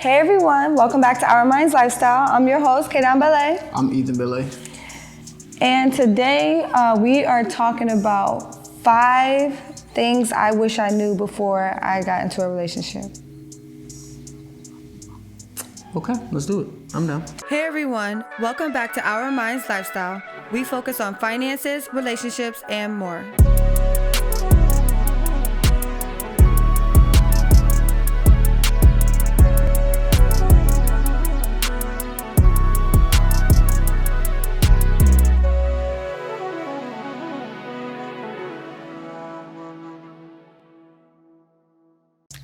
Hey everyone, welcome back to Our Minds Lifestyle. I'm your host, Kaydan Belay. I'm Ethan Belay. And today we are talking about 5 things I wish I knew before I got into a relationship. Okay, let's do it. I'm down. Hey everyone, welcome back to Our Minds Lifestyle. We focus on finances, relationships, and more.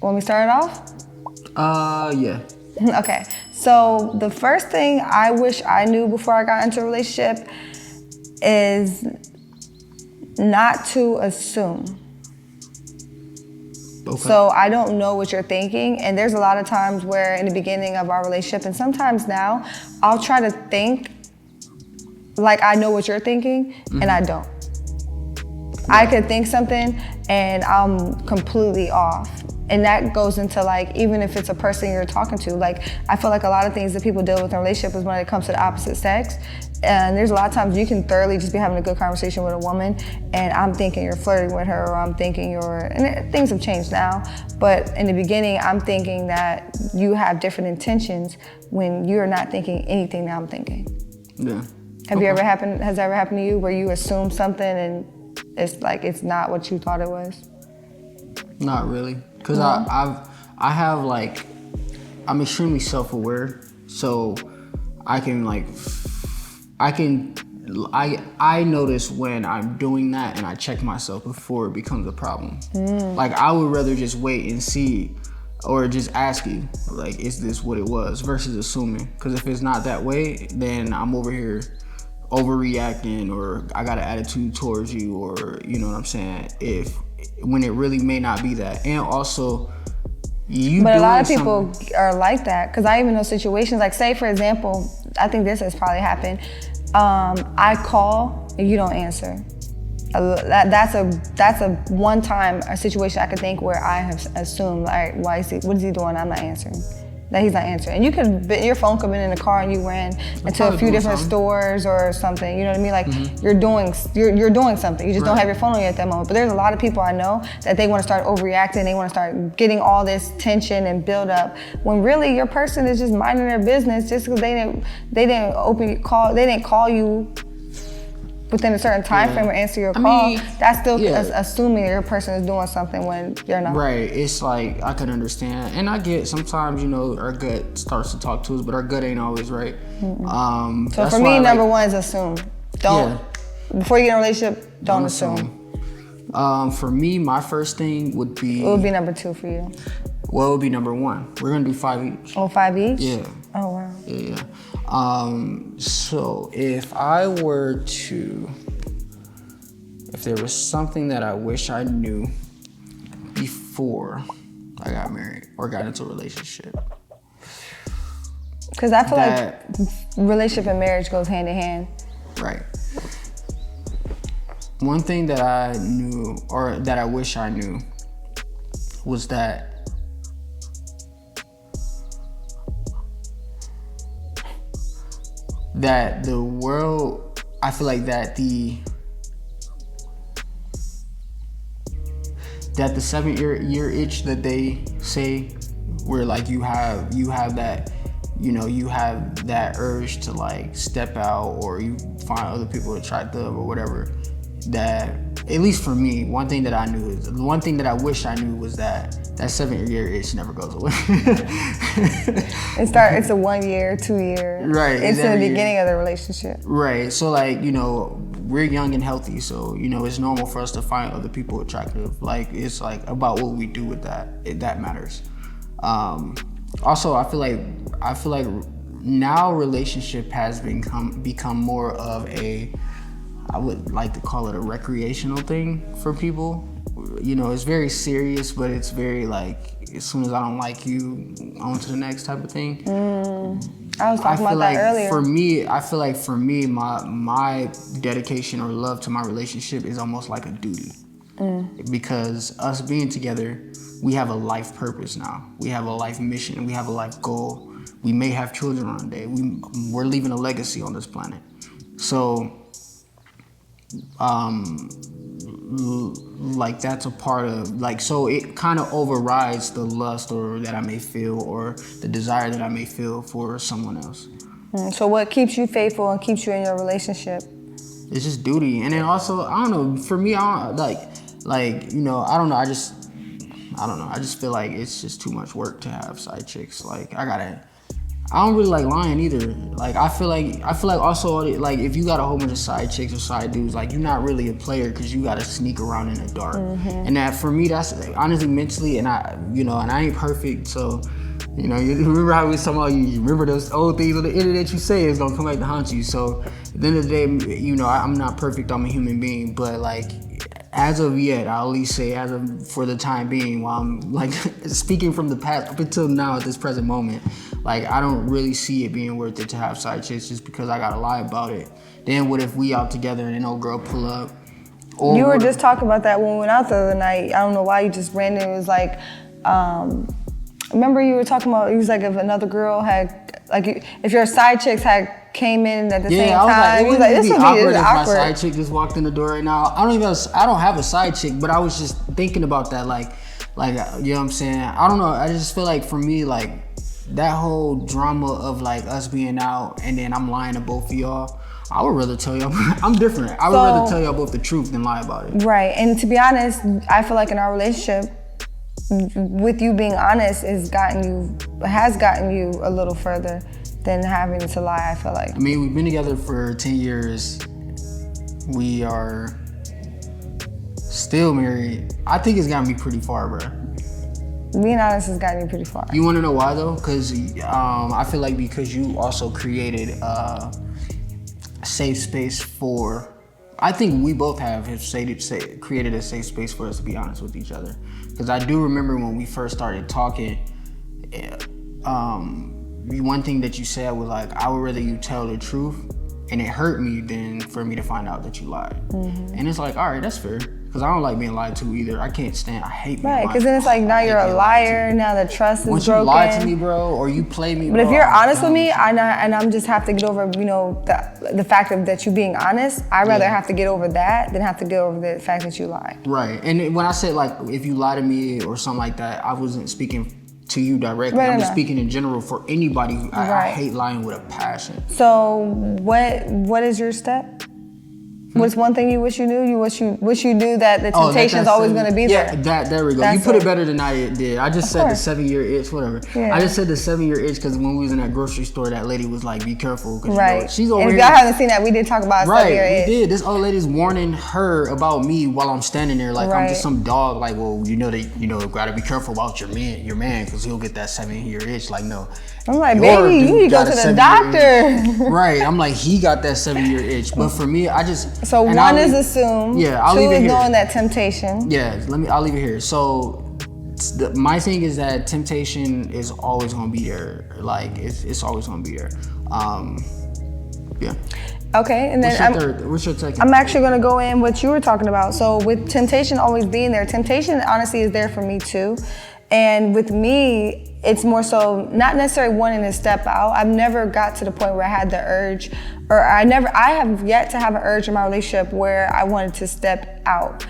Want me to start it off? Yeah. Okay, so the first thing I wish I knew before I got into a relationship is not to assume. Okay. So I don't know what you're thinking, and there's a lot of times where in the beginning of our relationship, and sometimes now, I'll try to think like I know what you're thinking, and I don't. I could think something, and I'm completely off. And that goes into like, even if it's a person you're talking to, like I feel like a lot of things that people deal with in a relationship is when it comes to the opposite sex. And there's a lot of times you can thoroughly just be having a good conversation with a woman and I'm thinking you're flirting with her, or I'm thinking things have changed now. But in the beginning, I'm thinking that you have different intentions when you're not thinking anything that I'm thinking. Yeah. Has that ever happened to you where you assume something and it's like, it's not what you thought it was? Not really. Because I'm extremely self-aware, so I notice when I'm doing that and I check myself before it becomes a problem. Like I would rather just wait and see, or just ask you, like, is this what it was, versus assuming. Because if it's not that way, then I'm over here overreacting, or I got an attitude towards you, or you know what I'm saying, when it really may not be that. And also, but a lot of people are like that, because I even know situations, like say for example, I think this has probably happened, I call and you don't answer. That's a one time a situation I could think where I have assumed, like, what is he doing? I'm not answering. That he's not answering. And your phone could have been in the car and you ran into a few different stores or something. You know what I mean? Like you're doing something. You just don't have your phone on you at that moment. But there's a lot of people I know that they want to start overreacting. They want to start getting all this tension and build up, when really your person is just minding their business, just because they didn't call you within a certain time frame or answer your call. That's still assuming your person is doing something when you're not. Right. It's like, I can understand, and I get sometimes, our gut starts to talk to us, but our gut ain't always right. So for me, number one is assume. Before you get in a relationship, don't assume. For me, my first thing would be. What would be number 2 for you? What would be number 1? We're gonna do 5 each. Oh, 5 each? Yeah. Oh wow. Yeah. So if there was something that I wish I knew before I got married or got into a relationship. Because I feel like relationship and marriage goes hand in hand. Right. One thing that I knew, or that I wish I knew, was that the world, I feel like that the 7-year itch that they say, where like you have that, you have that urge to like step out, or you find other people attractive or whatever, that, at least for me, one thing that I wish I knew was that 7-year itch never goes away. It's a 1 year, 2 year. Right. It's in the beginning of the relationship. Right. So like, we're young and healthy, so it's normal for us to find other people attractive. Like, it's like about what we do with that matters. Also, I feel like now relationship has become more of I would like to call it a recreational thing for people. It's very serious, but it's very like, as soon as I don't like you, on to the next type of thing. I was talking about that earlier. I feel like for me, my dedication or love to my relationship is almost like a duty. because us being together, we have a life purpose now. We have a life mission. We have a life goal. We may have children one day. We're leaving a legacy on this planet. So, like that's a part of so it kind of overrides the lust or that I may feel or the desire that I may feel for someone else. So what keeps you faithful and keeps you in your relationship? It's just duty, and then also I don't know. For me, I don't I don't know. I just feel like it's just too much work to have side chicks. I don't really like lying either. Like I feel like also like if you got a whole bunch of side chicks or side dudes, like you're not really a player because you got to sneak around in the dark. And that for me, that's honestly mentally, and I ain't perfect, so you remember how we was talking about you remember those old things on the internet you say is gonna come back to haunt you. So at the end of the day, I'm not perfect. I'm a human being, but like. As of yet, I'll at least say for the time being, while I'm like speaking from the past up until now at this present moment, like I don't really see it being worth it to have side chicks just because I gotta lie about it. Then what if we out together and an old girl pull up? Or you were just talking about that when we went out the other night. I don't know why you just randomly was like, remember you were talking about, it was like if another girl had, like if your side chicks had came in at the same time. It would be awkward if my side chick just walked in the door right now. I don't have a side chick, but I was just thinking about that, like you know what I'm saying? I don't know. I just feel like for me, like that whole drama of like us being out and then I'm lying to both of y'all. I would rather tell y'all. I'm different. I would rather tell y'all both the truth than lie about it. Right, and to be honest, I feel like in our relationship, with you being honest, has gotten you a little further than having to lie, I feel like. I mean, we've been together for 10 years. We are still married. I think it's gotten me pretty far, bro. Being honest has gotten you pretty far. You wanna know why though? Cause I feel like because you also created a safe space for, I think we both have created a safe space for us to be honest with each other. Cause I do remember when we first started talking, one thing that you said was like, I would rather you tell the truth and it hurt me than for me to find out that you lied. And it's like, all right, that's fair. Because I don't like being lied to either. I hate being lied. Right, because then it's like now you're a liar, now the trust is broken. Once you lie to me, bro, or you play me, but if you're honest with me, and I'm just have to get over, the fact of that you being honest, I'd rather have to get over that than have to get over the fact that you lied. Right, and when I said like, if you lie to me or something like that, I wasn't speaking to you directly. I'm just speaking in general for anybody. I hate lying with a passion. So what is your step? What's one thing you wish you knew? You wish you knew that the temptation is always going to be there. Yeah, there we go. You put it better than I did. I just said the 7-year itch, whatever. Yeah. I just said the 7-year itch because when we was in that grocery store, that lady was like, "Be careful," because she's over here. And if y'all haven't seen that, we did talk about 7-year itch. We did. This old lady's warning her about me while I'm standing there, like I'm just some dog. Like, well, gotta be careful about your man, because he'll get that 7-year itch. Like, no. I'm like, baby, you need to go to the doctor. Right. I'm like, he got that 7-year itch, but for me, I just. So one is assumed. Yeah, I'll leave it here. 2 is knowing that temptation. Yeah, I'll leave it here. So my thing is that temptation is always gonna be there. Like it's always gonna be there. Yeah. Okay, and then what's your second? I'm actually gonna go in what you were talking about. So with temptation always being there, temptation honestly is there for me too. And with me, it's more so not necessarily wanting to step out. I've never got to the point where I had the urge, or I have yet to have an urge in my relationship where I wanted to step out.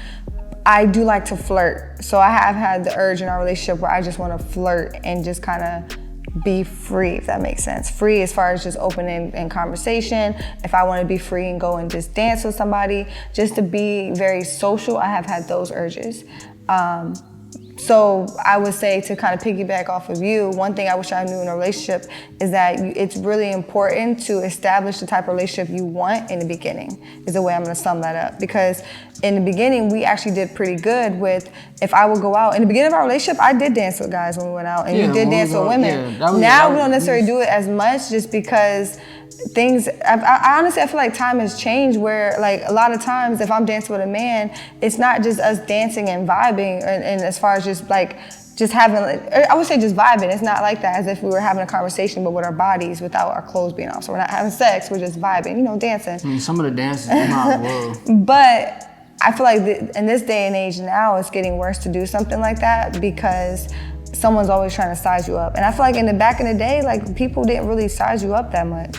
I do like to flirt. So I have had the urge in our relationship where I just want to flirt and just kind of be free, if that makes sense. Free as far as just opening in conversation. If I want to be free and go and just dance with somebody, just to be very social, I have had those urges. So I would say, to kind of piggyback off of you, one thing I wish I knew in a relationship is that it's really important to establish the type of relationship you want in the beginning, is the way I'm going to sum that up. Because in the beginning, we actually did pretty good with, if I would go out, in the beginning of our relationship, I did dance with guys when we went out, and you did dance with women. Now we don't necessarily do it as much just because things, I honestly, I feel like time has changed where, like, a lot of times if I'm dancing with a man, it's not just us dancing and vibing, and as far as just having, I would say just vibing. It's not like that, as if we were having a conversation, but with our bodies, without our clothes being off. So we're not having sex, we're just vibing, dancing. I mean, some of the dances, whoa. But I feel like in this day and age now, it's getting worse to do something like that because someone's always trying to size you up. And I feel like back in the day, like people didn't really size you up that much.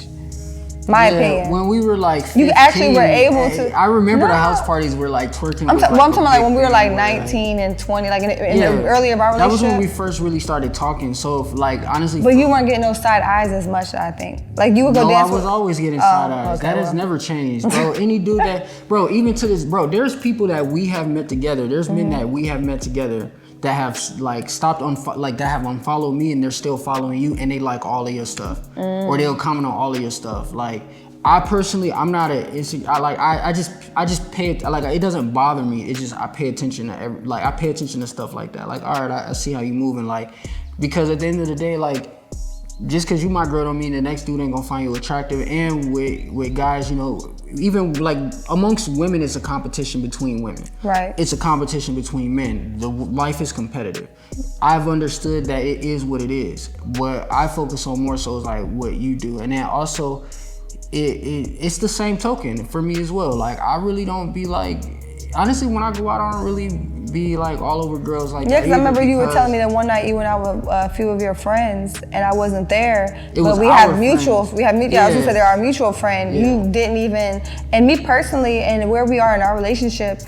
My opinion. When we were like 15, you actually were able to. I remember the house parties were like twerking. I'm talking about like when we were like 19 and 20, like in the early of our relationship. That was when we first really started talking. So like honestly. But you weren't getting those side eyes as much, I think. Like you would go dance. No, I was always getting side eyes. Okay, that has never changed, bro. Any dude that, bro, even to this, bro, there's people that we have met together. There's men that we have met together that have like stopped that have unfollowed me and they're still following you and they like all of your stuff or they'll comment on all of your stuff. Like I personally, I'm not I just pay like it doesn't bother me. It's just I pay attention to I pay attention to stuff like that. Like all right, I see how you moving. Like because at the end of the day, like just because you my girl don't mean the next dude ain't gonna find you attractive. And with guys, you know, even like amongst women, it's a competition between women. Right. It's a competition between men. The life is competitive. I've understood that it is what it is. What I focus on more so is like what you do, and then also it's the same token for me as well. Like I really don't be like. Honestly, when I go out, I don't really be like all over girls like that. Yeah, because I remember you were telling me that one night you went out with a few of your friends and I wasn't there. But we have mutual. Yeah. I was gonna say they're our mutual friend. Yeah. You didn't even. And me personally, and where we are in our relationship,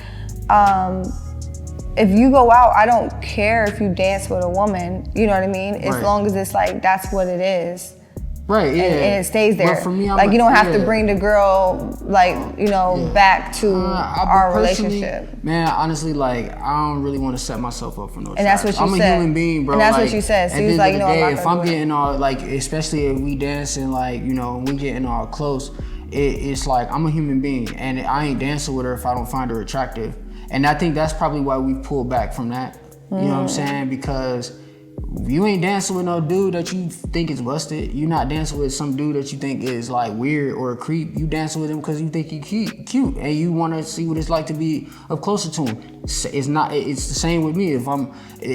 if you go out, I don't care if you dance with a woman. You know what I mean? As long as it's like that's what it is. Right, yeah. And it stays there. But for me, like you don't have to bring the girl, like, you know, back to our relationship. Man, honestly, like I don't really want to set myself up for no. And that's what you said. I'm a human being, bro. And that's what you said. So he's like, you know, if I'm getting all like, especially if we dancing, like, you know, we getting all close, it's like I'm a human being, and I ain't dancing with her if I don't find her attractive. And I think that's probably why we pulled back from that. You know what I'm saying? Because you ain't dancing with no dude that you think is busted. You not dancing with some dude that you think is like weird or a creep. You dancing with him because you think he cute and you want to see what it's like to be up closer to him. It's the same with me.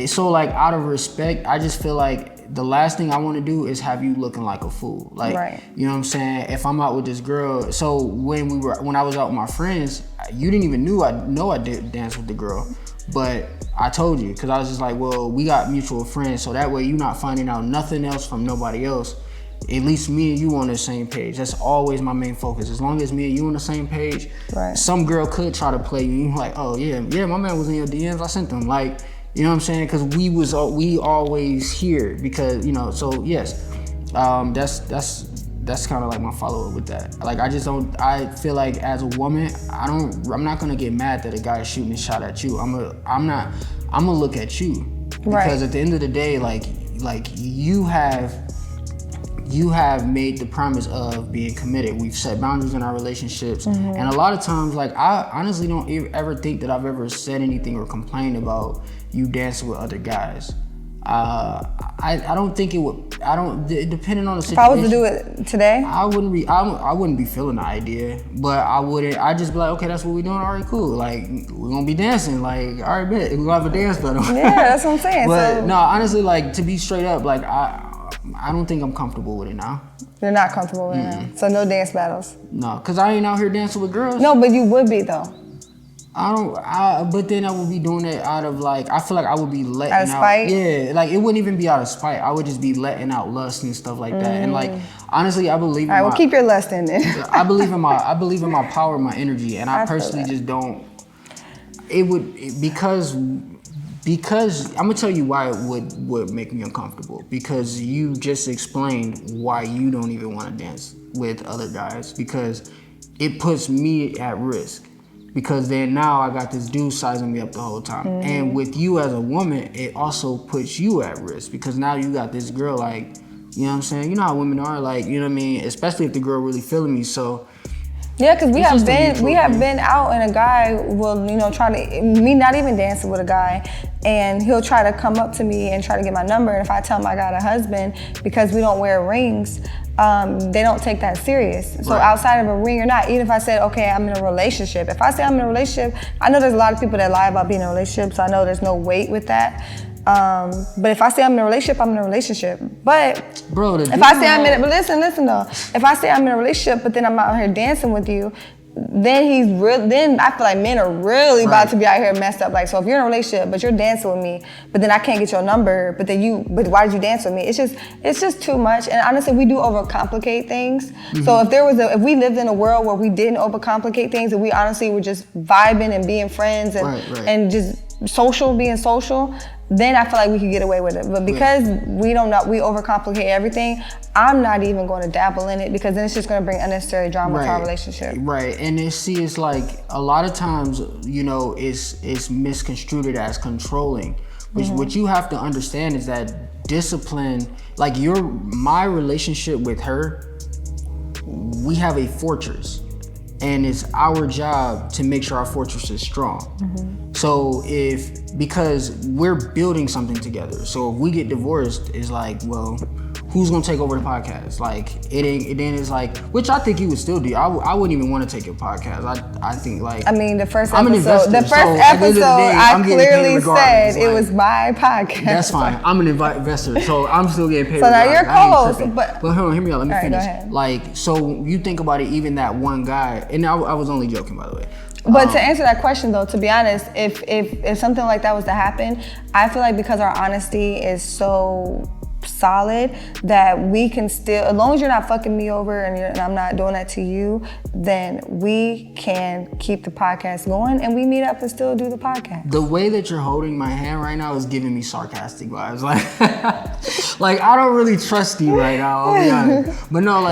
So like out of respect, I just feel like the last thing I want to do is have you looking like a fool. Like, you know what I'm saying? If I'm out with this girl, so when I was out with my friends, you didn't even know I did dance with the girl. But I told you, because I was just like, well, we got mutual friends, so that way you're not finding out nothing else from nobody else. At least me and you on the same page. That's always my main focus. As long as me and you on the same page, some girl could try to play you. You're like, oh yeah, my man was in your DMs. I sent them. Like, you know what I'm saying? Because we always here. Because, you know, so yes, that's kind of like my follow-up with that. Like I feel like as a woman, I'm not gonna get mad that a guy is shooting a shot at you. I'm gonna look at you. Because at the end of the day, like you have made the promise of being committed. We've set boundaries in our relationships. And a lot of times, like I honestly don't ever think that I've ever said anything or complained about you dancing with other guys. I don't think it would. Depending on the situation. If I was to do it today, I wouldn't be feeling the idea, but I wouldn't. I'd just be like, okay, that's what we're doing. All right, cool. Like we're gonna be dancing. Like all right, bet we're gonna have a dance battle. Yeah, that's what I'm saying. But no, honestly, like to be straight up, like I don't think I'm comfortable with it now. You're not comfortable with it now. So no dance battles. No, cause I ain't out here dancing with girls. No, but you would be though. But then I would be doing it out of like, I feel like I would be letting out of spite? Yeah, like it wouldn't even be out of spite. I would just be letting out lust and stuff like that. And like, honestly, I believe in well, keep your lust in there. I believe in my power, my energy, and I personally just don't. Because I'm gonna tell you why it would make me uncomfortable. Because you just explained why you don't even want to dance with other guys, because it puts me at risk. Because then now I got this dude sizing me up the whole time. And with you as a woman, it also puts you at risk, because now you got this girl, like, you know what I'm saying? You know how women are, like, you know what I mean? Especially if the girl really feeling me, so. Yeah, because we have been out and a guy will, you know, me not even dancing with a guy, and he'll try to come up to me and try to get my number. And if I tell him I got a husband, because we don't wear rings, they don't take that serious. So outside of a ring or not, even if I said, okay, I'm in a relationship. If I say I'm in a relationship, I know there's a lot of people that lie about being in a relationship, so I know there's no weight with that. But if I say I'm in a relationship, I'm in a relationship. But bro, if I say I'm in it, but listen though. If I say I'm in a relationship, but then I'm out here dancing with you, then I feel like men are really about to be out here messed up. Like, so if you're in a relationship, but you're dancing with me, but then I can't get your number, but why did you dance with me? It's just too much. And honestly, we do overcomplicate things. Mm-hmm. So if we lived in a world where we didn't overcomplicate things and we honestly were just vibing and being friends and just being social, then I feel like we could get away with it. But because we overcomplicate everything, I'm not even going to dabble in it, because then it's just going to bring unnecessary drama to our relationship. Right. And it's like a lot of times, it's misconstrued as controlling. Which what you have to understand is that discipline, like my relationship with her, we have a fortress. And it's our job to make sure our fortress is strong. Mm-hmm. So because we're building something together. So if we get divorced, it's like, well, who's gonna take over the podcast? Like, then it's like, which I think you would still do. I wouldn't even want to take your podcast. I think like, I mean, the first episode, I clearly said it was my podcast. That's fine. I'm an investor, so I'm still getting paid. So now you're co-host, but hold on, hear me out. Let me finish. Like, so you think about it, even that one guy, and I was only joking, by the way. But to answer that question though, to be honest, if something like that was to happen, I feel like because our honesty is so solid that we can still, as long as you're not fucking me over and I'm not doing that to you, then we can keep the podcast going and we meet up and still do the podcast. The way that you're holding my hand right now is giving me sarcastic vibes. Like I don't really trust you right now, I'll be honest. But no,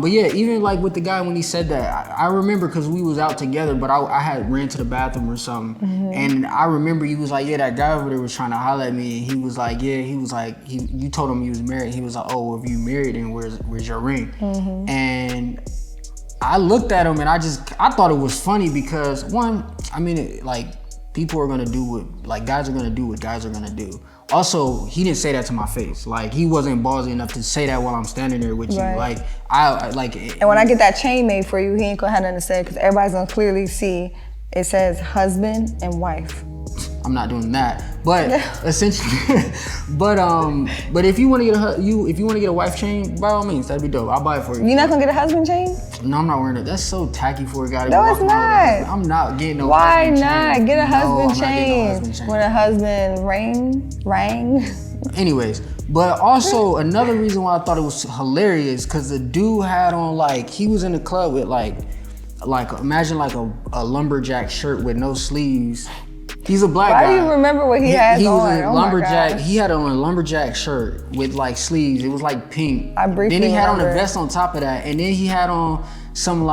but yeah, even like with the guy when he said that, I remember because we was out together, but I had ran to the bathroom or something. Mm-hmm. And I remember he was like, yeah, that guy over there was trying to holler at me. And he was like, you told him he was married. He was like, oh, if you married, then where's your ring? Mm-hmm. And I looked at him and I thought it was funny because people are gonna do what guys are gonna do what guys are gonna do. Also, he didn't say that to my face. Like, he wasn't ballsy enough to say that while I'm standing there with you. Right. And when I get that chain made for you, he ain't gonna have nothing to say because everybody's gonna clearly see it says husband and wife. I'm not doing that, but essentially, but if you want to get a wife chain, by all means, that'd be dope. I'll buy it for you. You're not gonna get a husband chain? No, I'm not wearing it. That's so tacky for a guy to No, it's not. I'm not getting no Why husband not? chain. Get a husband chain. When a husband rang. Anyways, but also another reason why I thought it was hilarious, because the dude had on he was in the club with imagine a lumberjack shirt with no sleeves. He's a black guy. Why do you remember what he had on? He was a lumberjack. He had on a lumberjack shirt with sleeves. It was pink. I briefly Then he had remember. on a vest on top of that, and then he had on some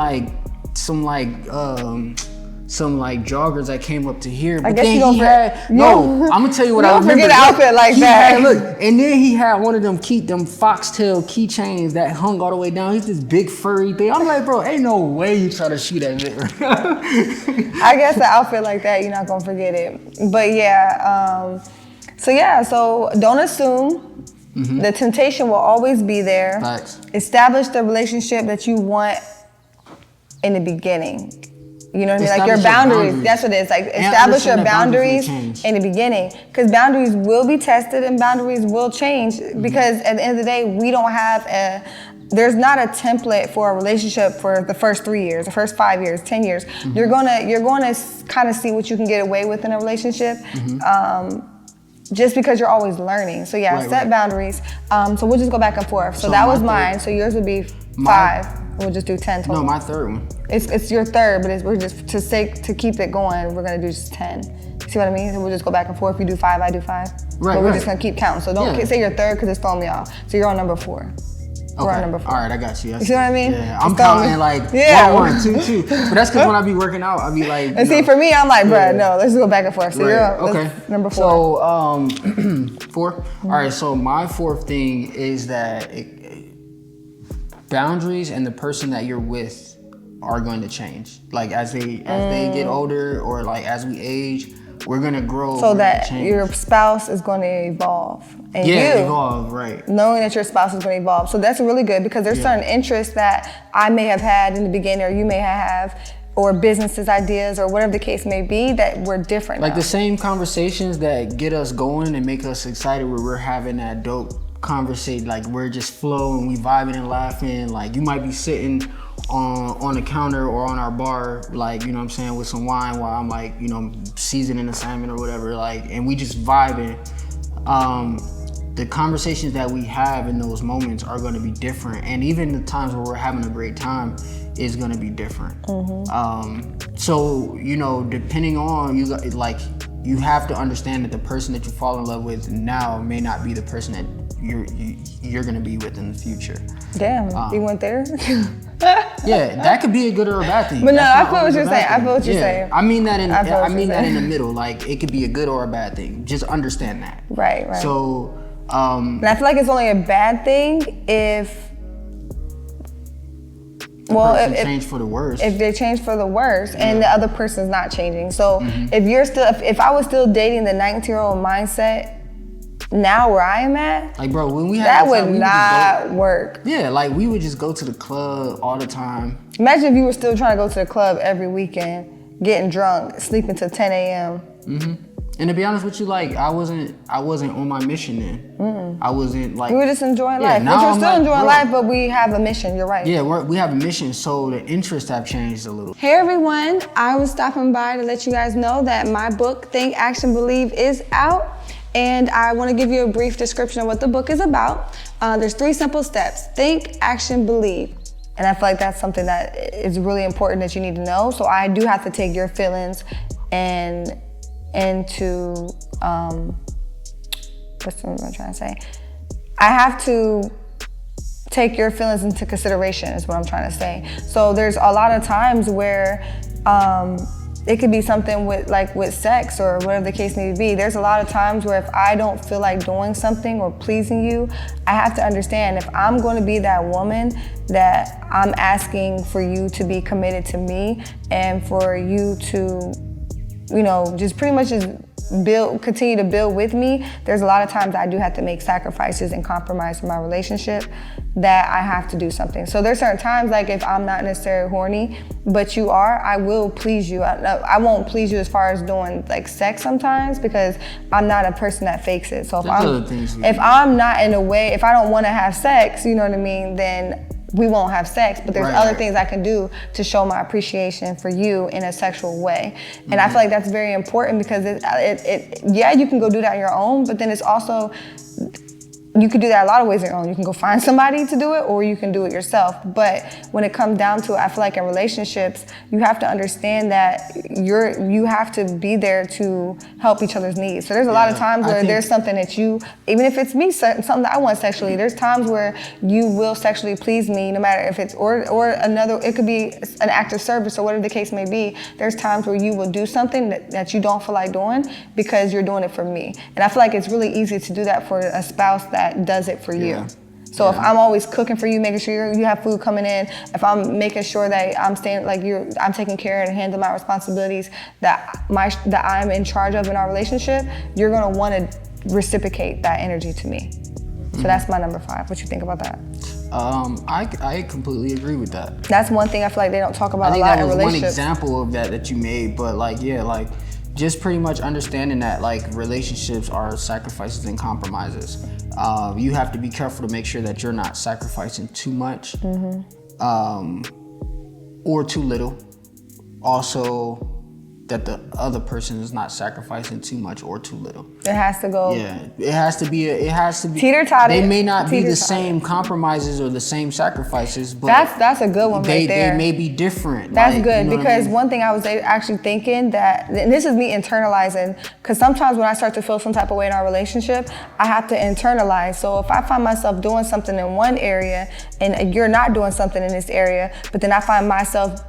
joggers that came up to here. But then I'm gonna tell you what I remember. Forget an outfit like that. And then he had one of them foxtail keychains that hung all the way down. He's this big furry thing. I'm like, bro, ain't no way you try to shoot at me. I guess an outfit like that, you're not gonna forget it. But yeah, so don't assume. Mm-hmm. The temptation will always be there. Facts. Establish the relationship that you want in the beginning. You know what I mean? Your boundaries. That's what it is. Establish your boundaries in the beginning. Because boundaries will be tested and boundaries will change. Mm-hmm. Because at the end of the day, we don't have there's not a template for a relationship for the first 3 years, the first 5 years, 10 years. Mm-hmm. You're gonna kind of see what you can get away with in a relationship. Mm-hmm. Just because you're always learning. So set boundaries. So we'll just go back and forth. So that was mine. So yours would be 5. We'll just do 10 total. No, my third one. It's your third, but we're just to keep it going. We're gonna do just 10. See what I mean? So we'll just go back and forth. You do 5, I do 5. Right. But we're just gonna keep counting. So don't say your third because it's throwing me off. So you're on number 4. Okay. We're on number 4. All right, I got you. You see what I mean? Yeah, I'm counting 1, 2, 2. But that's because when I be working out, I be like. And see, for me, I'm like, bruh, no, let's go back and forth. So you're on number 4. So 4. Mm-hmm. All right. So my fourth thing is that boundaries and the person that you're with are going to change. As they get older or as we age, we're gonna grow. So that your spouse is going to evolve. And evolve, right. Knowing that your spouse is going to evolve. So that's really good because there's certain interests that I may have had in the beginning or you may have, or businesses, ideas, or whatever the case may be, that we're different now. The same conversations that get us going and make us excited where we're having that dope conversate, like we're just flowing, we vibing and laughing. Like you might be sitting on the counter or on our bar, like, you know what I'm saying, with some wine while I'm like, you know, seasoning the salmon or whatever, like, and we just vibing. The conversations that we have in those moments are going to be different, and even the times where we're having a great time is going to be different. So, you know, depending on you, like, you have to understand that the person that you fall in love with now may not be the person that you're going to be with in the future. Damn, you went there? Yeah, that could be a good or a bad thing. But no, I feel what you're saying. I feel what you're saying. I mean that in the middle. Like, it could be a good or a bad thing. Just understand that. Right. So, and I feel like it's only a bad thing if change for the worse. If they change for the worse and the other person's not changing. So if I was still dating the 19-year-old mindset now where I am at, like, bro, when we had that would not work. Yeah, like we would just go to the club all the time. Imagine if you were still trying to go to the club every weekend, getting drunk, sleeping till 10 a.m. And to be honest with you, like I wasn't on my mission then. I wasn't like, we were just enjoying life. But you're still enjoying life, but we have a mission. You're right. Yeah, we have a mission, so the interests have changed a little. Hey everyone, I was stopping by to let you guys know that my book, Think, Action, Believe, is out. And I want to give you a brief description of what the book is about. There's 3 simple steps: think, action, believe. And I feel like that's something that is really important that you need to know. So I do have to take your feelings and into, what's what I'm trying to say? I have to take your feelings into consideration is what I'm trying to say. So there's a lot of times where, it could be something with sex or whatever the case may be. There's a lot of times where if I don't feel like doing something or pleasing you, I have to understand if I'm going to be that woman that I'm asking for you to be committed to me and for you to, you know, just pretty much just continue to build with me. There's a lot of times I do have to make sacrifices and compromise in my relationship that I have to do something. So there's certain times, like if I'm not necessarily horny, but you are, I will please you. I won't please you as far as doing like sex sometimes because I'm not a person that fakes it. So if I'm not in a way, if I don't want to have sex, you know what I mean, then we won't have sex, but there's other things I can do to show my appreciation for you in a sexual way. And I feel like that's very important because yeah, you can go do that on your own, but then it's also, you could do that a lot of ways on your own. You can go find somebody to do it or you can do it yourself. But when it comes down to it, I feel like in relationships, you have to understand that you have to be there to help each other's needs. So there's a lot of times where there's something that you, even if it's me, something that I want sexually, there's times where you will sexually please me no matter if it's, or another, it could be an act of service or whatever the case may be. There's times where you will do something that you don't feel like doing because you're doing it for me. And I feel like it's really easy to do that for a spouse that does it for you. So if I'm always cooking for you, making sure you have food coming in, if I'm making sure that I'm staying, like I'm taking care and handling my responsibilities that I'm in charge of in our relationship, you're gonna want to reciprocate that energy to me. So that's my number 5. What you think about that? I completely agree with that. That's one thing I feel like they don't talk about a lot in relationships. I think that was one example of that you made, but like, yeah, like just pretty much understanding that like relationships are sacrifices and compromises. You have to be careful to make sure that you're not sacrificing too much or too little. Also, that the other person is not sacrificing too much or too little. It has to go. Yeah, it has to be teeter-totter. They may not be the same compromises or the same sacrifices, but that's a good one right there. They may be different. That's good because one thing I was actually thinking that, and this is me internalizing, because sometimes when I start to feel some type of way in our relationship, I have to internalize. So if I find myself doing something in one area and you're not doing something in this area, but then I find myself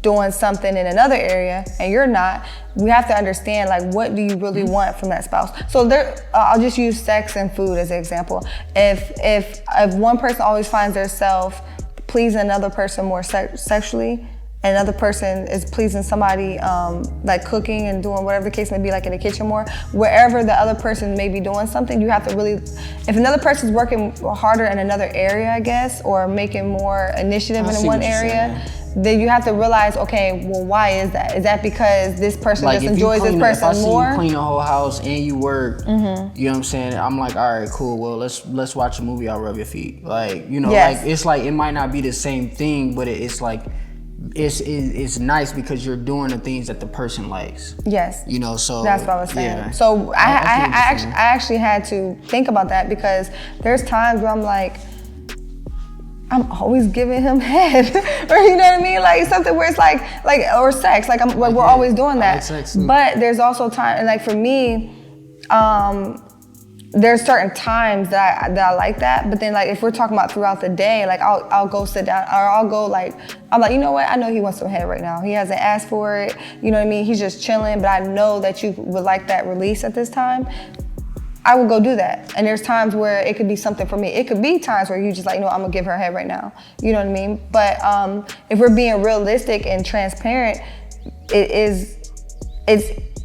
doing something in another area and you're not, we have to understand like what do you really want from that spouse. So I'll just use sex and food as an example. If one person always finds themselves pleasing another person more sexually, and another person is pleasing somebody like cooking and doing whatever the case may be, like in the kitchen more, wherever the other person may be doing something, you have to really, if another person's working harder in another area, I guess, or making more initiative in one area, then you have to realize, okay, well, why is that? Is that because this person just enjoys this person more? If I see you clean the whole house and you work, you know what I'm saying? I'm like, all right, cool. Well, let's watch a movie. I'll rub your feet. Like, you know, like it's like it might not be the same thing, but it's like it's nice because you're doing the things that the person likes. Yes. You know, so that's what I was saying. Yeah. So I actually had to think about that because there's times where I'm like, I'm always giving him head, or you know what I mean, like something where it's like or sex, like we're always doing that. Like sex, but there's also time, and like for me, there's certain times that I like that. But then like if we're talking about throughout the day, like I'll go sit down, or I'll go like, I'm like, you know what, I know he wants some head right now. He hasn't asked for it, you know what I mean. He's just chilling, but I know that you would like that release at this time. I would go do that. And there's times where it could be something for me. It could be times where you just like, you know, I'm gonna give her head right now. You know what I mean? But if we're being realistic and transparent, it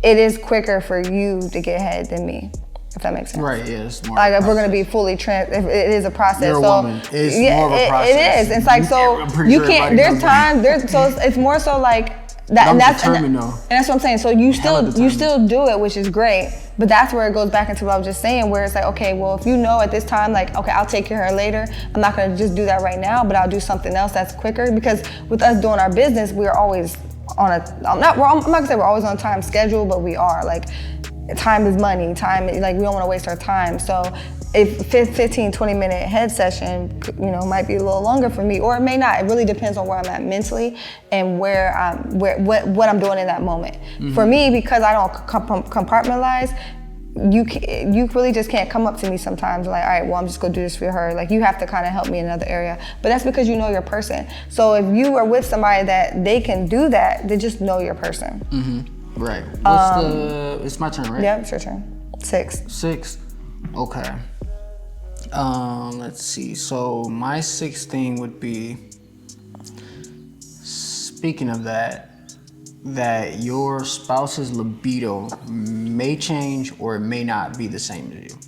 is quicker for you to get head than me, if that makes sense. Right, yeah, it's more like if we're gonna be fully if it is a process. You're a woman. It's more of a process. It is. It's like, so you can't, there's times, so it's more so like, and that's what I'm saying. So you still do it, which is great. But that's where it goes back into what I was just saying, where it's like, okay, well, if you know at this time, like, okay, I'll take care of her later. I'm not gonna just do that right now, but I'll do something else that's quicker. Because with us doing our business, we're always on I'm not gonna say we're always on a time schedule, but we are. Like, time is money. Time, like, we don't want to waste our time. So if 15, 20 minute head session, you know, might be a little longer for me, or it may not. It really depends on where I'm at mentally and what I'm doing in that moment. For me, because I don't compartmentalize, you really just can't come up to me sometimes like, all right, well, I'm just gonna do this for her. Like, you have to kind of help me in another area. But that's because you know your person. So if you are with somebody that they can do that, then just know your person. Right. It's my turn, right? Yeah, it's your turn. 6. Okay. Let's see. So my 6th thing would be, speaking of that your spouse's libido may change or it may not be the same as you.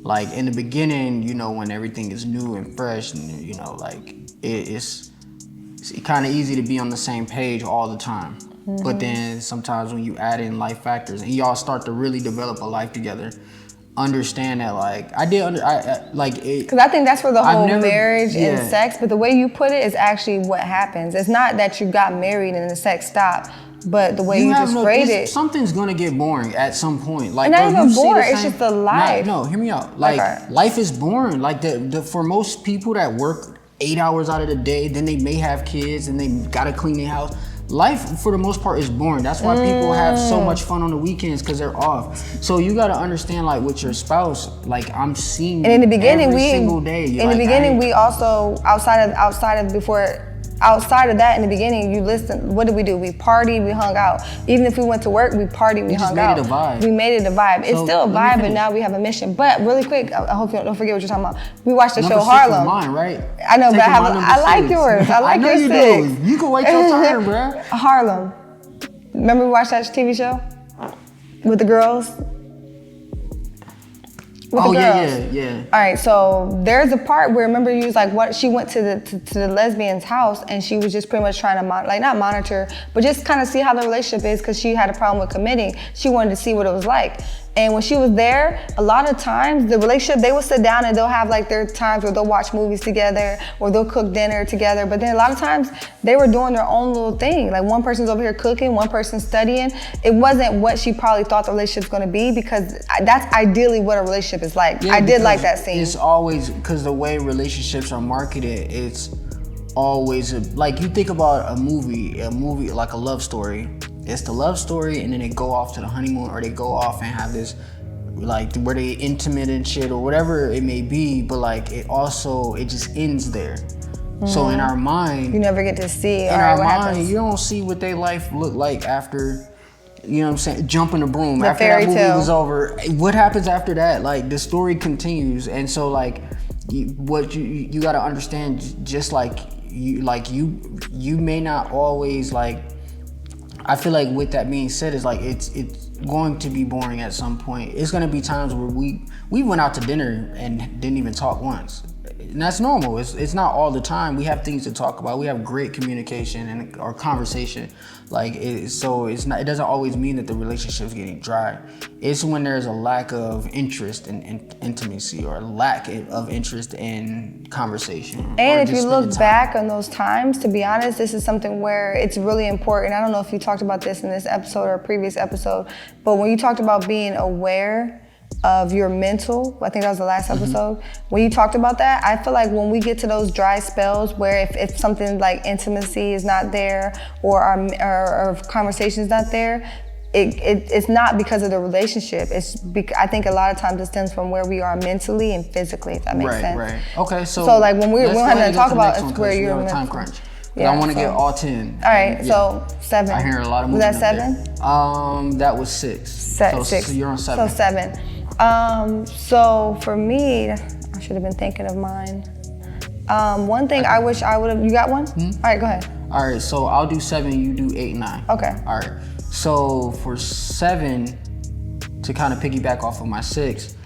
Like in the beginning, you know, when everything is new and fresh, and you know, like it's kind of easy to be on the same page all the time. But then sometimes when you add in life factors and y'all start to really develop a life together, understand that, like, because I think that's for the whole marriage and sex, but the way you put it is actually what happens. It's not that you got married and the sex stopped, but the way you just phrase it, something's gonna get boring at some point. Like, and not even boring, it's just the life. No, hear me out. Like, life is boring. Like, for most people that work 8 hours out of the day, then they may have kids and they gotta clean their house. Life, for the most part, is boring. That's why people have so much fun on the weekends, because they're off. So you gotta understand, like, with your spouse, like, I'm seeing you every single day. In the beginning, we also, outside of that, in the beginning, you listen. What did we do? We partied, we hung out. Even if we went to work, we partied, we hung out. We made it a vibe. It's still a vibe, but now we have a mission. But really quick, I hope you don't forget what you're talking about. We watched the show Harlem. Mine, right? I know, but I like yours. I like your 6. Do. You can wait your turn, bro. Harlem. Remember we watched that TV show with the girls? Yeah. All right, so there's a part where, remember, you was like, what? She went to the lesbian's house and she was just pretty much trying to not monitor, but just kind of see how the relationship is, because she had a problem with committing. She wanted to see what it was like. And when she was there, a lot of times the relationship, they will sit down and they'll have like their times where they'll watch movies together or they'll cook dinner together. But then a lot of times they were doing their own little thing. Like, one person's over here cooking, one person's studying. It wasn't what she probably thought the relationship's gonna be, because that's ideally what a relationship is like. Yeah, I did like that scene. It's always, because the way relationships are marketed, it's always like, you think about a movie like a love story. It's the love story, and then they go off to the honeymoon, or they go off and have this, like, where they intimate and shit, or whatever it may be. But like, it just ends there. So in our mind, you never get to see. In our mind, you don't see what their life looked like after, you know what I'm saying, jumping the broom. After that movie was over, what happens after that? Like, the story continues. And so, like, what you got to understand, just like you may not always, like, I feel like with that being said, is like, it's going to be boring at some point. It's gonna be times where we went out to dinner and didn't even talk once. and that's normal. It's not all the time. We have things to talk about. We have great communication and or conversation. Like so it's not. It doesn't always mean that the relationship's getting dry. It's when there's a lack of interest in intimacy or a lack of interest in conversation. And if you look back on those times, to be honest, this is something where it's really important. I don't know if you talked about this in this episode or a previous episode, but when you talked about being aware of your mental, I think that was the last episode, when you talked about that, I feel like when we get to those dry spells where if something like intimacy is not there or our conversation is not there, it's not because of the relationship. I think a lot of times it stems from where we are mentally and physically, if that makes sense. Right. Okay, so like when we don't have to talk about it's where you're in a time crunch. Yeah, I want to get all 10. All right, so 7. I hear a lot of movement. Was that 7? That was 6. 6. So you're on 7. So 7. So for me, I should have been thinking of mine. One thing I wish I would have, you got one? All right, go ahead. All right, so I'll do 7, you do 8 and 9. Okay. All right, so for 7, to kind of piggyback off of my 6,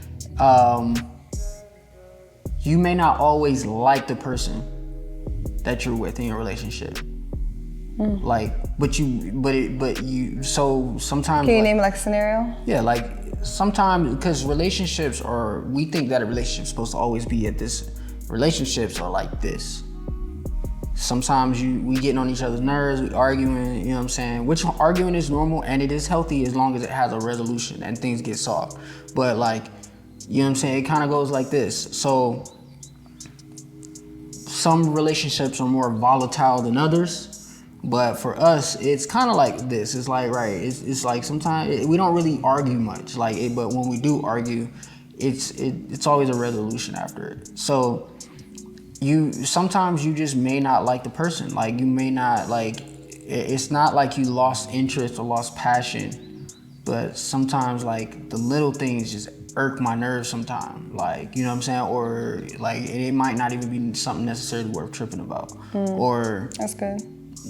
you may not always like the person that you're with in your relationship. Like, so sometimes. Can you name like a scenario? Yeah, like sometimes, because relationships we think that a relationship's supposed to always be at this, relationships are like this. Sometimes we getting on each other's nerves, we arguing, you know what I'm saying? Which arguing is normal and it is healthy as long as it has a resolution and things get solved. But like, you know what I'm saying? It kind of goes like this. So some relationships are more volatile than others. But for us, it's kind of like this. It's like, right, it's like sometimes we don't really argue much, like but when we do argue, it's always a resolution after it. So sometimes you just may not like the person. Like you may not like, it's not like you lost interest or lost passion, but sometimes like the little things just irk my nerves sometimes. Like, you know what I'm saying? Or like it might not even be something necessarily worth tripping about. Or that's good.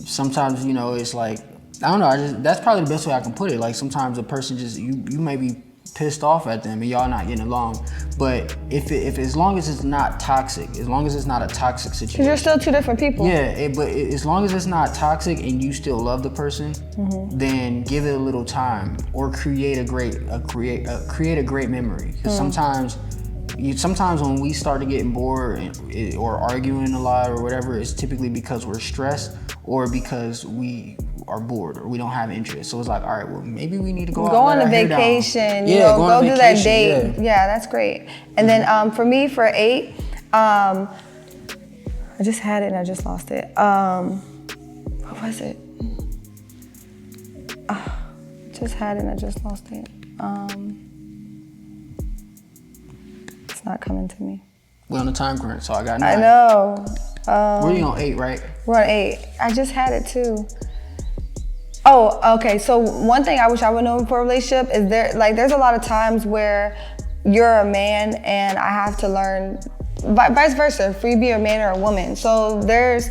Sometimes, you know, it's like, I don't know, that's probably the best way I can put it. Like sometimes a person just, you may be pissed off at them and y'all not getting along. But if as long as it's not toxic, as long as it's not a toxic situation. Because you're still 2 different people. Yeah, but as long as it's not toxic and you still love the person, then give it a little time or create a great memory. Because sometimes when we start to getting bored or arguing a lot or whatever, it's typically because we're stressed or because we are bored or we don't have interest. So it's like, all right, well, maybe we need to go on a vacation. Go do that date. Yeah, that's great. And then for me, for 8, I just had it and I just lost it. What was it? Just had it and I just lost it. It's not coming to me. We're on a time crunch, so I got 9. I know. We're on 8, right? We're on 8. I just had it too. Oh, okay. So one thing I wish I would know for a relationship is there's a lot of times where you're a man and I have to learn vice versa, for you to be a man or a woman. So there's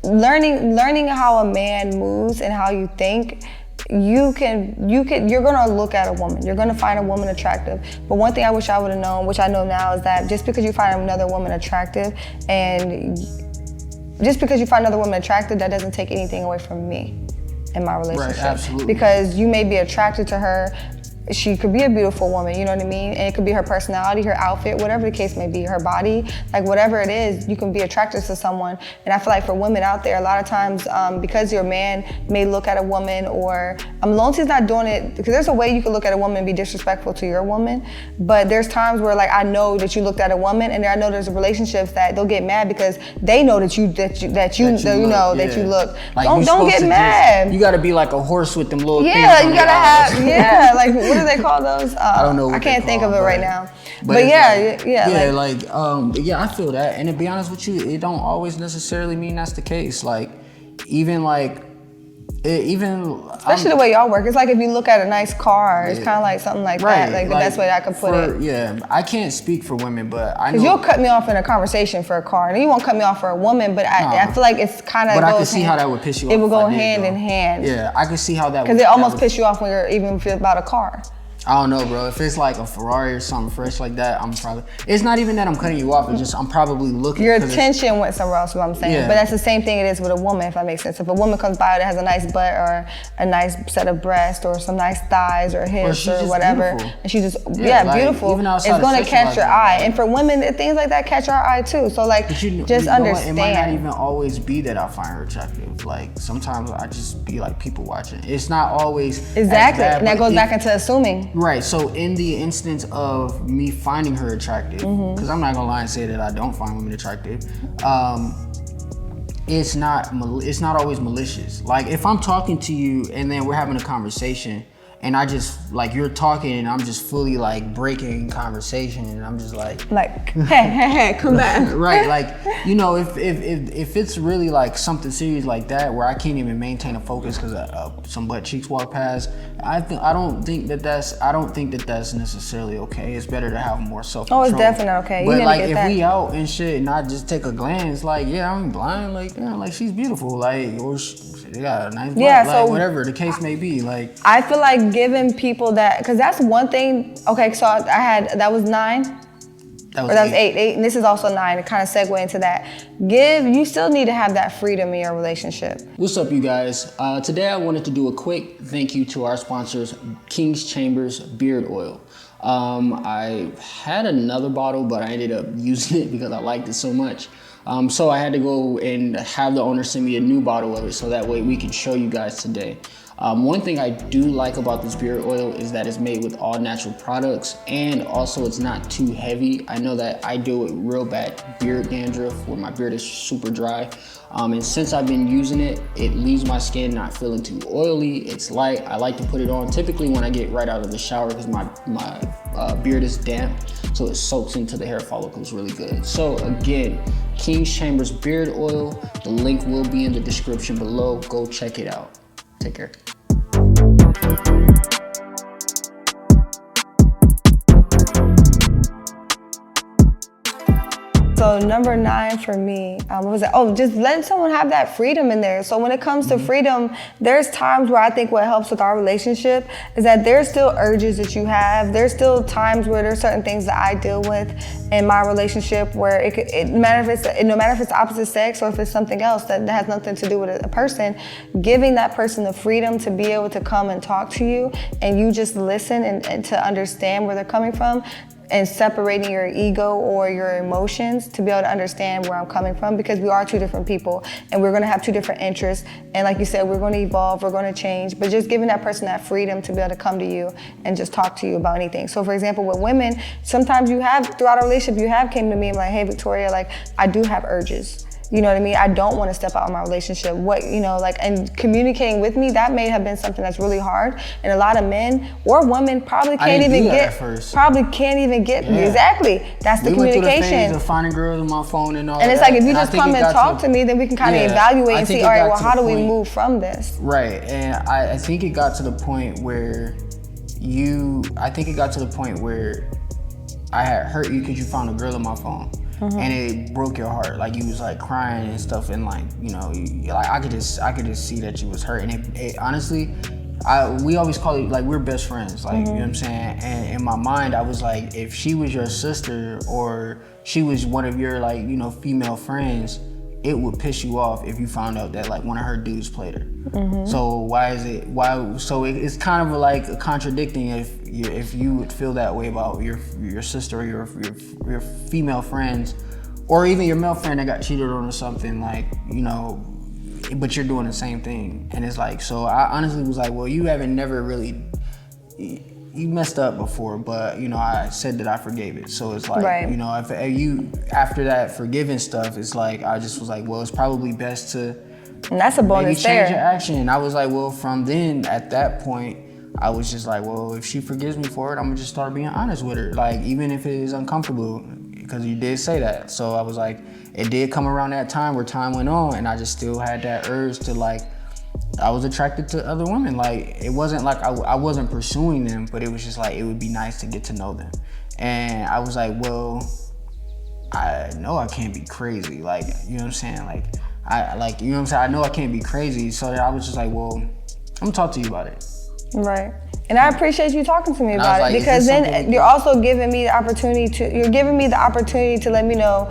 learning how a man moves and how you think. You're gonna look at a woman. You're gonna find a woman attractive. But one thing I wish I would have known, which I know now, is that just because you find another woman attractive, that doesn't take anything away from me in my relationship. Right, absolutely. Because you may be attracted to her. She could be a beautiful woman, you know what I mean? And it could be her personality, her outfit, whatever the case may be, her body, like whatever it is, you can be attracted to someone. And I feel like for women out there, a lot of times, because your man may look at a woman or, long as he's not doing it, because there's a way you can look at a woman and be disrespectful to your woman, but there's times where like, I know that you looked at a woman and I know there's relationships that they'll get mad because they know that you look. Like, don't get mad. You gotta be like a horse with them little things. Yeah, you gotta have, like, what do they call those? I don't know. I can't think of it right now. But I feel that. And to be honest with you, it don't always necessarily mean that's the case. Like, especially the way y'all work. It's like if you look at a nice car, it's kind of like something like that. Like the best way I could put it. Yeah, I can't speak for women, but I know. Because you'll cut me off in a conversation for a car, and you won't cut me off for a woman. But I feel like it's kind of. But I can see how that would piss you off. It would go hand in hand. Yeah, I can see how that. Because it almost piss you off when you're even about a car. I don't know, bro. If it's like a Ferrari or something fresh like that, I'm probably. It's not even that I'm cutting you off. It's just I'm probably looking. Your attention went somewhere else. Is what I'm saying. Yeah. But that's the same thing it is with a woman, if that makes sense. If a woman comes by that has a nice butt or a nice set of breasts or some nice thighs or hips or whatever, beautiful. and she just like, beautiful, even it's going to catch your eye. And for women, things like that catch our eye too. So like, just understand. It might not even always be that I find her attractive. Like sometimes I just be like people watching. It's not always exactly, bad, and that goes back into assuming. Right. So in the instance of me finding her attractive, because I'm not gonna lie and say that I don't find women attractive, it's not always malicious. Like if I'm talking to you and then we're having a conversation and I just like you're talking and I'm just fully like breaking conversation and I'm just like hey, come back. Right, like you know, if it's really like something serious like that where I can't even maintain a focus because some butt cheeks walk past, I don't think that that's necessarily okay. It's better to have more self-control. Oh, it's definitely okay. But like if we out and shit and I just take a glance, like yeah, I'm blind, like yeah, like she's beautiful, like or they got a nice butt, like so whatever the case may be. Like I feel like giving people that, because that's one thing. Okay, so I had that was 9. That was 8, and this is also 9. To kind of segue into that, you still need to have that freedom in your relationship. What's up, you guys? Today I wanted to do a quick thank you to our sponsors, King's Chambers Beard Oil. I had another bottle, but I ended up using it because I liked it so much. So I had to go and have the owner send me a new bottle of it so that way we can show you guys today. One thing I do like about this beard oil is that it's made with all natural products and also it's not too heavy. I know that I deal with real bad beard dandruff where my beard is super dry. And since I've been using it, it leaves my skin not feeling too oily. It's light. I like to put it on typically when I get right out of the shower because my beard is damp, so it soaks into the hair follicles really good. So again, King's Chambers Beard Oil. The link will be in the description below. Go check it out. Take care. So number 9 for me, what was that? Oh, just letting someone have that freedom in there. So when it comes to freedom, there's times where I think what helps with our relationship is that there's still urges that you have. There's still times where there's certain things that I deal with in my relationship where no matter if it's opposite sex or if it's something else that has nothing to do with a person, giving that person the freedom to be able to come and talk to you and you just listen and to understand where they're coming from, and separating your ego or your emotions to be able to understand where I'm coming from, because we are 2 different people and we're gonna have 2 different interests. And like you said, we're gonna evolve, we're gonna change, but just giving that person that freedom to be able to come to you and just talk to you about anything. So for example, with women, sometimes throughout a relationship, you have came to me and like, hey Victoria, like I do have urges. You know what I mean? I don't want to step out of my relationship. And communicating with me, that may have been something that's really hard. And a lot of men or women probably can't even get. Exactly. That's the communication. We went through the phase of finding girls on my phone and all that. And it's like, if you just come and talk to me, then we can kind of evaluate and see, all right, well, how do we move from this? Right. And I think it got to the point where I had hurt you because you found a girl on my phone. Mm-hmm. And it broke your heart. Like you was like crying and stuff, and like I could just see that you was hurt. And it honestly, we always call it like we're best friends. Like you know what I'm saying. And in my mind, I was like, if she was your sister or she was one of your like female friends, it would piss you off if you found out that like one of her dudes played her. Mm-hmm. So so it's kind of like contradicting if you would feel that way about your sister or your female friends, or even your male friend that got cheated on or something, like but you're doing the same thing. And it's like, so I honestly was like, well, you haven't never really, you messed up before, but I said that I forgave it. So it's like, right. If you after that forgiving stuff, it's like I just was like, well, it's probably best to and that's a bonus maybe change your action. And I was like, well, from then at that point, I was just like, well, if she forgives me for it, I'm gonna just start being honest with her, like even if it is uncomfortable, because you did say that. So I was like, it did come around that time where time went on, and I just still had that urge to like. I was attracted to other women. Like it wasn't like I wasn't pursuing them, but it was just like it would be nice to get to know them. And I was like, well, I know I can't be crazy. Like, you know what I'm saying? Like you know what I'm saying? I know I can't be crazy. So I was just like, well, I'm gonna talk to you about it. Right. And I appreciate you talking to me about it, like, because then you're also giving me the opportunity to let me know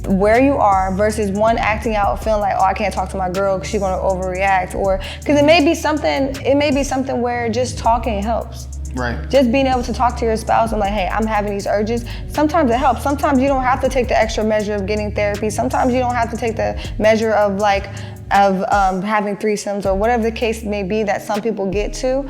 where you are versus one acting out, feeling like, oh, I can't talk to my girl because she's gonna overreact, or because it may be something where just talking helps. Right. Just being able to talk to your spouse and like, hey, I'm having these urges. Sometimes it helps. Sometimes you don't have to take the extra measure of getting therapy. Sometimes you don't have to take the measure of having threesomes or whatever the case may be that some people get to.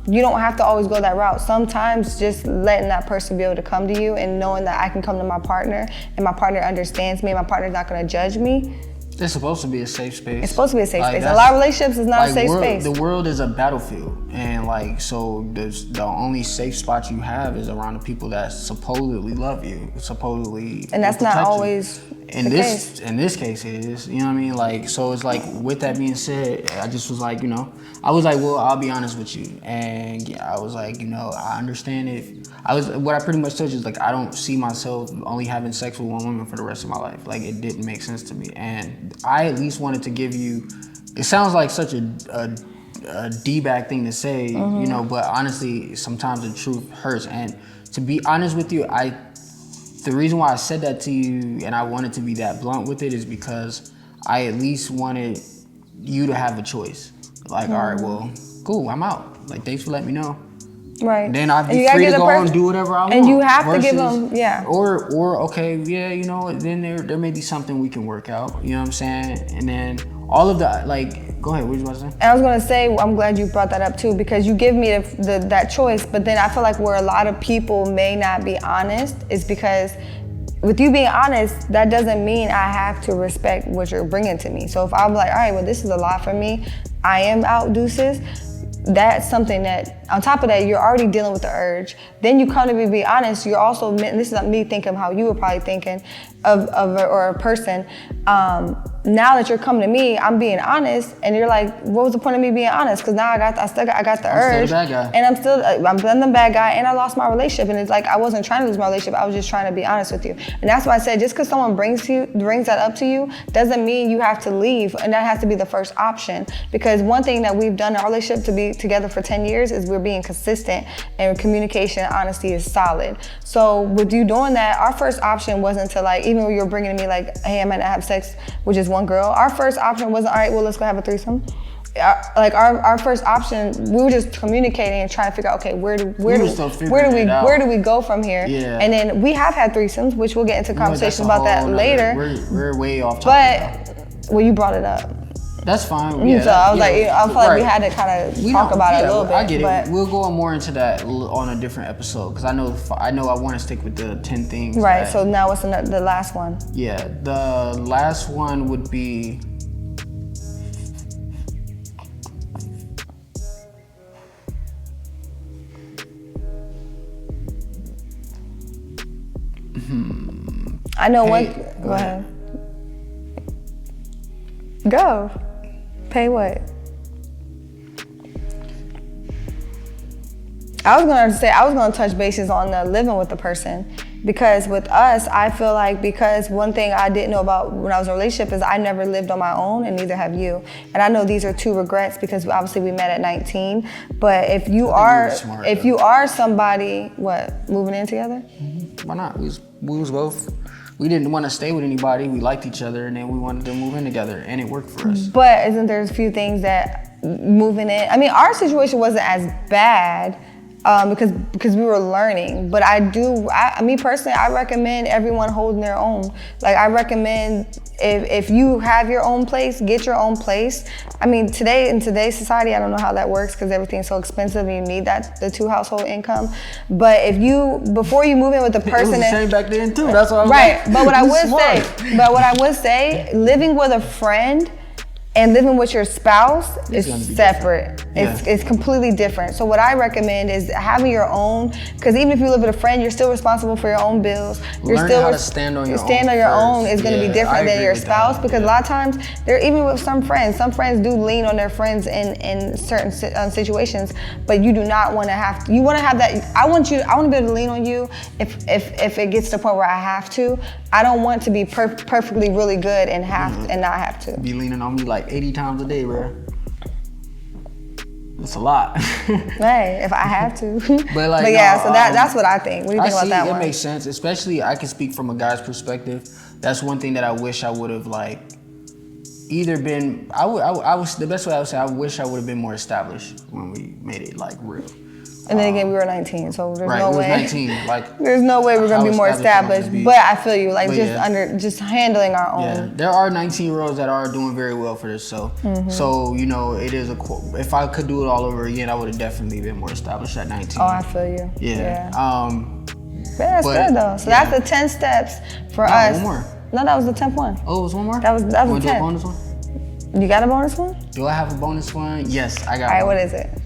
You don't have to always go that route. Sometimes just letting that person be able to come to you and knowing that I can come to my partner and my partner understands me and my partner's not gonna judge me. It's supposed to be a safe space. It's supposed to be a safe space. A lot of relationships is not a safe space. The world is a battlefield, and like, so the only safe spot you have is around the people that supposedly love you, supposedly. And that's not always in this case it is, you know what I mean? Like, so it's like, with that being said, I just was like, I was like, well, I'll be honest with you, and yeah, I was like, I understand what I pretty much told you is like, I don't see myself only having sex with one woman for the rest of my life. Like, it didn't make sense to me, and I at least wanted to give you. It sounds like such a D-bag thing to say, but honestly, sometimes the truth hurts. And to be honest with you, the reason why I said that to you and I wanted to be that blunt with it is because I at least wanted you to have a choice. Like, all right, well, cool, I'm out. Like, thanks for letting me know. Right. Then I'd be free to go and do whatever I want. And you have to give them, yeah. Or okay, yeah, then there may be something we can work out. You know what I'm saying? And then all of the, like, go ahead, what you about to say? And I was gonna say, I'm glad you brought that up too, because you give me that choice, but then I feel like where a lot of people may not be honest is because with you being honest, that doesn't mean I have to respect what you're bringing to me. So if I'm like, all right, well, this is a lot for me, I am out deuces, that's something that, on top of that, you're already dealing with the urge. Then you come to me, be honest, you're also, this is me thinking how you were probably thinking of a person. Now that you're coming to me, I'm being honest, and you're like, what was the point of me being honest? Because now I got the urge, still the bad guy. And I'm the bad guy, and I lost my relationship. And it's like, I wasn't trying to lose my relationship, I was just trying to be honest with you. And that's why I said, just because someone brings that up to you, doesn't mean you have to leave, and that has to be the first option. Because one thing that we've done in our relationship to be together for 10 years is we're being consistent, and communication and honesty is solid. So with you doing that, our first option wasn't to like, even when you were bringing to me like, hey, I might not have sex with just one girl, our first option wasn't, all right, well, let's go have a threesome. Our first option, we were just communicating and trying to figure out, okay, where do we go from here? Yeah. And then we have had threesomes, which we'll get into conversations about that later. We're way off topic. But well, you brought it up. That's fine. So I was like, I feel like we had to kind of talk about it a little bit. I get it. We'll go on more into that on a different episode, because I know I want to stick with the 10 things. Right. So now what's the last one? Yeah, the last one would be. I know one. Go ahead. Go. Pay what? I was gonna touch bases on the living with the person, because with us, I feel like, because one thing I didn't know about when I was in a relationship is I never lived on my own, and neither have you. And I know these are two regrets, because obviously we met at 19. But if you are somebody, moving in together? Mm-hmm. Why not? We was both. We didn't want to stay with anybody. We liked each other, and then we wanted to move in together, and it worked for us. But isn't there a few things that moving in? I mean, our situation wasn't as bad because we were learning. But me personally, I recommend everyone holding their own. Like, I recommend if you have your own place, get your own place. I mean, in today's society, I don't know how that works, because everything's so expensive and you need the 2 household income. But before you move in with the person, it was the same back then too. That's what I was right. Like, but what I would say, living with a friend and living with your spouse is separate. It's completely different. So what I recommend is having your own, because even if you live with a friend, you're still responsible for your own bills. Learn how to stand on your own. Is going to be different than your spouse, because a lot of times, even with some friends do lean on their friends in certain situations, but you do not want to have to. You want to have that. I want to be able to lean on you if it gets to the point where I have to. I don't want to be perfectly really good and not have to. Be leaning on me like 80 times a day, bro. It's a lot. Hey, if I have to. But like, but yeah, no, so that's what I think. What do you think about that one? It makes sense, especially I can speak from a guy's perspective. That's one thing that I wish I would have like either been. I was the best way I would say. I wish I would have been more established when we made it like real. And then again, we were 19, so there's no way. 19. Like, there's no way we're gonna be more established. But I feel you, like just handling our own. Yeah, there are 19-year-olds that are doing very well for this. So, so you know, it is if I could do it all over again, I would have definitely been more established at 19. Oh, I feel you. Yeah. But that's good though. So that's the 10 steps for us. One more. No, that was the 10th one. Oh, it was one more. That was the 10th. Do a bonus one? You got a bonus one? Do I have a bonus one? Yes, I got. All right, what is it?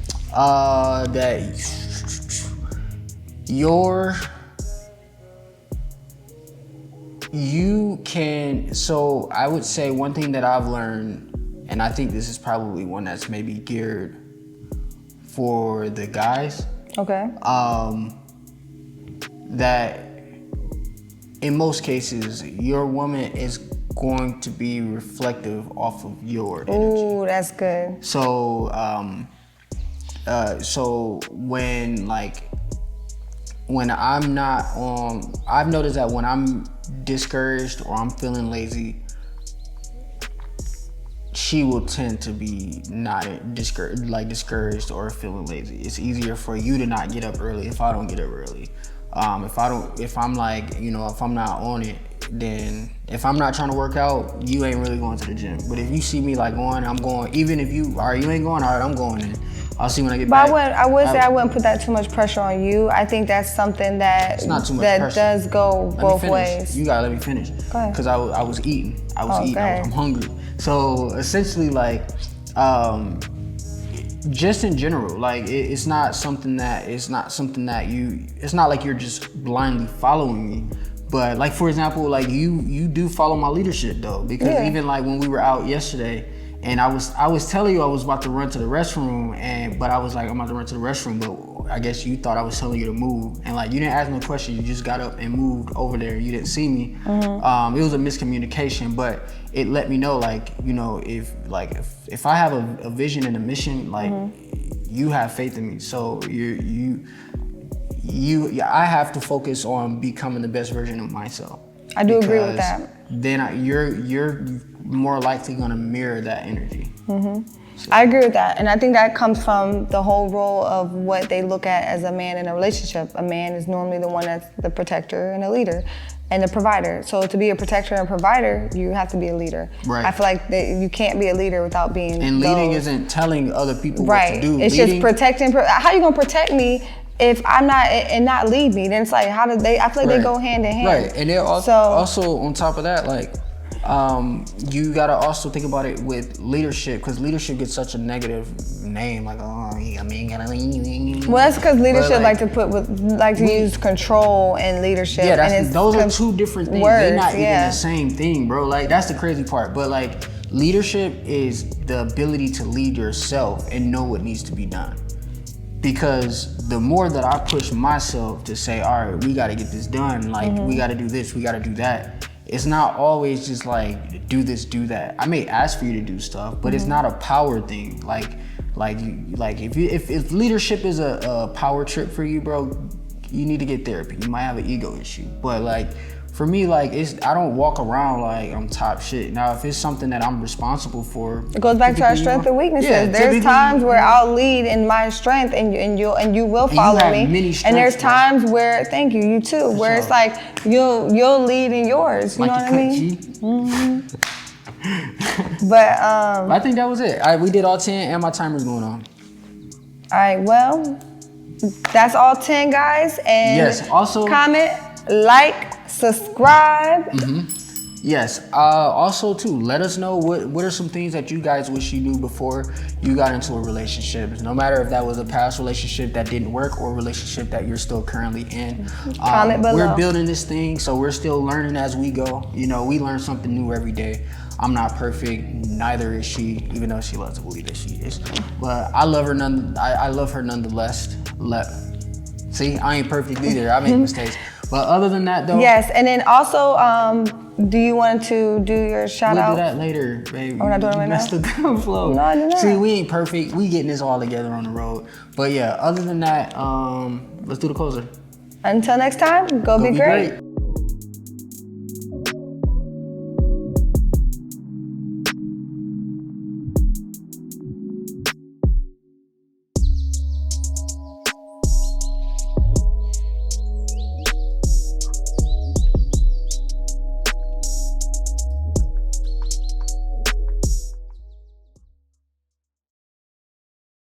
You can, so I would say one thing that I've learned, and I think this is probably one that's maybe geared for the guys. Okay. That in most cases, your woman is going to be reflective off of your energy. Ooh, that's good. So, so when I'm not on, I've noticed that when I'm discouraged or I'm feeling lazy, she will tend to be not discouraged or feeling lazy. It's easier for you to not get up early if I don't get up early. If I'm like, you know, if I'm not on it, then if I'm not trying to work out, you ain't really going to the gym. But if you see me like going, I'm going. Even if you ain't going, all right, I'm going. And I'll see when I get back. But I would say I wouldn't put that too much pressure on you. I think that's something that it's not too much pressure. Does go both ways. You gotta let me finish. Go ahead. Because I was eating. I'm hungry. So essentially, like, just in general, like it's not like you're just blindly following me. But like, for example, like you do follow my leadership though, because even like when we were out yesterday, and I was telling you I was about to run to the restroom, but I was like, I'm about to run to the restroom, but I guess you thought I was telling you to move, and like you didn't ask no question, you just got up and moved over there. You didn't see me. It was a miscommunication, but it let me know, like, you know, if I have a vision and a mission, like you have faith in me, so I have to focus on becoming the best version of myself. I do agree with that. Then you're more likely gonna mirror that energy. So. I agree with that, and I think that comes from the whole role of what they look at as a man in a relationship. A man is normally the one that's the protector and a leader, and the provider. So to be a protector and a provider, you have to be a leader. Right. I feel like that you can't be a leader without being. And leading isn't telling other people what to do. It's just protecting. How you gonna protect me if I'm not and not lead me? Then it's like, how do they? I feel like they go hand in hand. Right, and they're also on top of that, like. You gotta also think about it with leadership, because leadership gets such a negative name, like, oh, I mean, well, that's because leadership like to use control and leadership. Yeah, those are two different things. They're not even the same thing, bro. Like, that's the crazy part. But like, leadership is the ability to lead yourself and know what needs to be done. Because the more that I push myself to say, all right, we gotta get this done, like we gotta do this, we gotta do that. It's not always just like, do this, do that. I may ask for you to do stuff, but it's not a power thing. Like if leadership is a power trip for you, bro, you need to get therapy. You might have an ego issue. But like, for me, like, I don't walk around like I'm top shit. Now, if it's something that I'm responsible for, it goes back to our strengths and weaknesses. Yeah, there's times where I'll lead in my strength, and you will follow me. And there's times where, thank you, you too, where it's like you'll lead in yours. You know what I mean? But I think that was it. We did all 10, and my timer's going on. All right, well, that's all 10, guys. And yes, also comment, like, subscribe. Yes. Also, too, let us know what are some things that you guys wish you knew before you got into a relationship. No matter if that was a past relationship that didn't work or a relationship that you're still currently in. Comment below. We're building this thing, so we're still learning as we go. You know, we learn something new every day. I'm not perfect, neither is she, even though she loves to believe that she is. But I love her I love her nonetheless. See, I ain't perfect either. I make mistakes. But other than that, though. Yes, and then also, do you want to do your shout out? We'll do that later, baby. We're not doing it right now? Messed up the flow. No, no, no. See, we ain't perfect. We getting this all together on the road. But yeah, other than that, let's do the closer. Until next time, go be great.